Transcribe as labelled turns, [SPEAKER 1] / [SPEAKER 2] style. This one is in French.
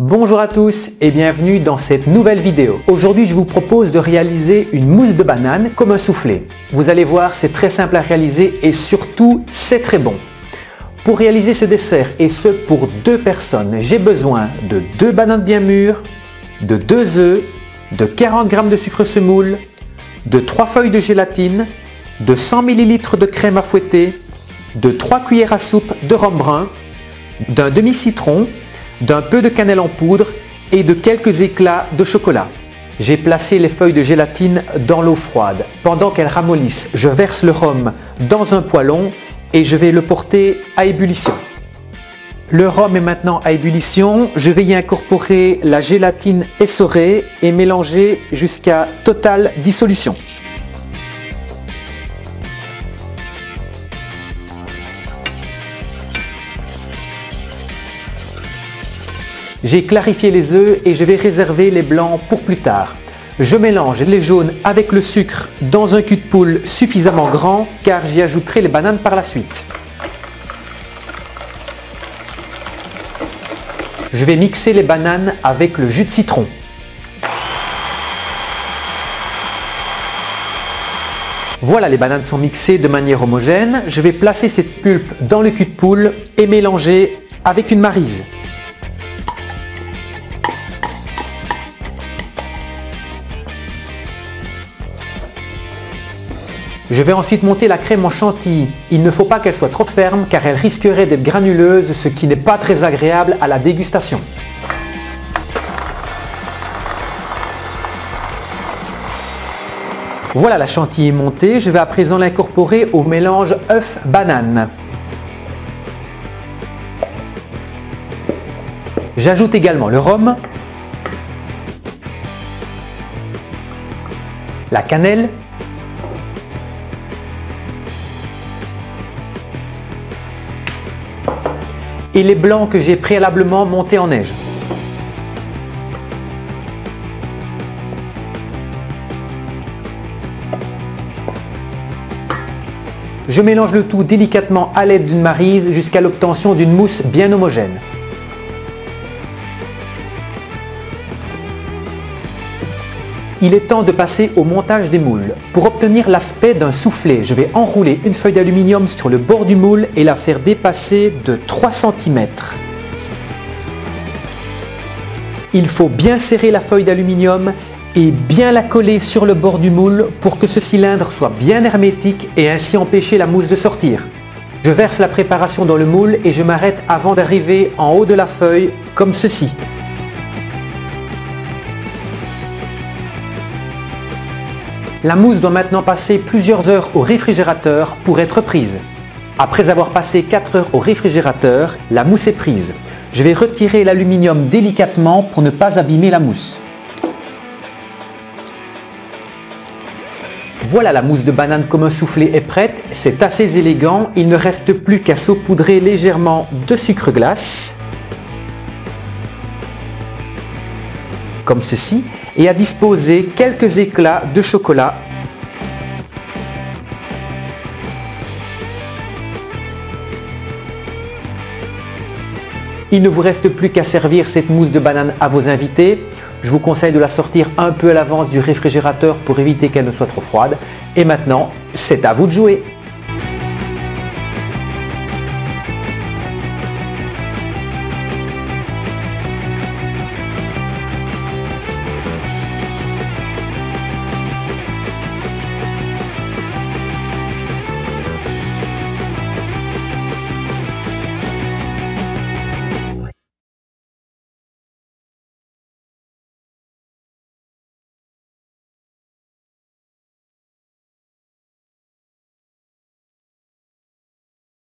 [SPEAKER 1] Bonjour à tous et bienvenue dans cette nouvelle vidéo. Aujourd'hui, je vous propose de réaliser une mousse de banane comme un soufflé. Vous allez voir, c'est très simple à réaliser et surtout, c'est très bon. Pour réaliser ce dessert, et ce pour 2 personnes, j'ai besoin de 2 bananes bien mûres, de 2 œufs, de 40 g de sucre semoule, de 3 feuilles de gélatine, de 100 ml de crème à fouetter, de 3 cuillères à soupe de rhum brun, d'un demi-citron, d'un peu de cannelle en poudre et de quelques éclats de chocolat. J'ai placé les feuilles de gélatine dans l'eau froide. Pendant qu'elles ramollissent, je verse le rhum dans un poêlon et je vais le porter à ébullition. Le rhum est maintenant à ébullition. Je vais y incorporer la gélatine essorée et mélanger jusqu'à totale dissolution. J'ai clarifié les œufs et je vais réserver les blancs pour plus tard. Je mélange les jaunes avec le sucre dans un cul de poule suffisamment grand car j'y ajouterai les bananes par la suite. Je vais mixer les bananes avec le jus de citron. Voilà, les bananes sont mixées de manière homogène. Je vais placer cette pulpe dans le cul de poule et mélanger avec une maryse. Je vais ensuite monter la crème en chantilly. Il ne faut pas qu'elle soit trop ferme car elle risquerait d'être granuleuse, ce qui n'est pas très agréable à la dégustation. Voilà, la chantilly est montée. Je vais à présent l'incorporer au mélange œuf-banane. J'ajoute également le rhum, la cannelle, et les blancs que j'ai préalablement montés en neige. Je mélange le tout délicatement à l'aide d'une maryse jusqu'à l'obtention d'une mousse bien homogène. Il est temps de passer au montage des moules. Pour obtenir l'aspect d'un soufflé, je vais enrouler une feuille d'aluminium sur le bord du moule et la faire dépasser de 3 cm. Il faut bien serrer la feuille d'aluminium et bien la coller sur le bord du moule pour que ce cylindre soit bien hermétique et ainsi empêcher la mousse de sortir. Je verse la préparation dans le moule et je m'arrête avant d'arriver en haut de la feuille comme ceci. La mousse doit maintenant passer plusieurs heures au réfrigérateur pour être prise. Après avoir passé 4 heures au réfrigérateur, la mousse est prise. Je vais retirer l'aluminium délicatement pour ne pas abîmer la mousse. Voilà, la mousse de banane comme un soufflé est prête. C'est assez élégant. Il ne reste plus qu'à saupoudrer légèrement de sucre glace, comme ceci, et à disposer quelques éclats de chocolat. Il ne vous reste plus qu'à servir cette mousse de banane à vos invités. Je vous conseille de la sortir un peu à l'avance du réfrigérateur pour éviter qu'elle ne soit trop froide. Et maintenant, c'est à vous de jouer.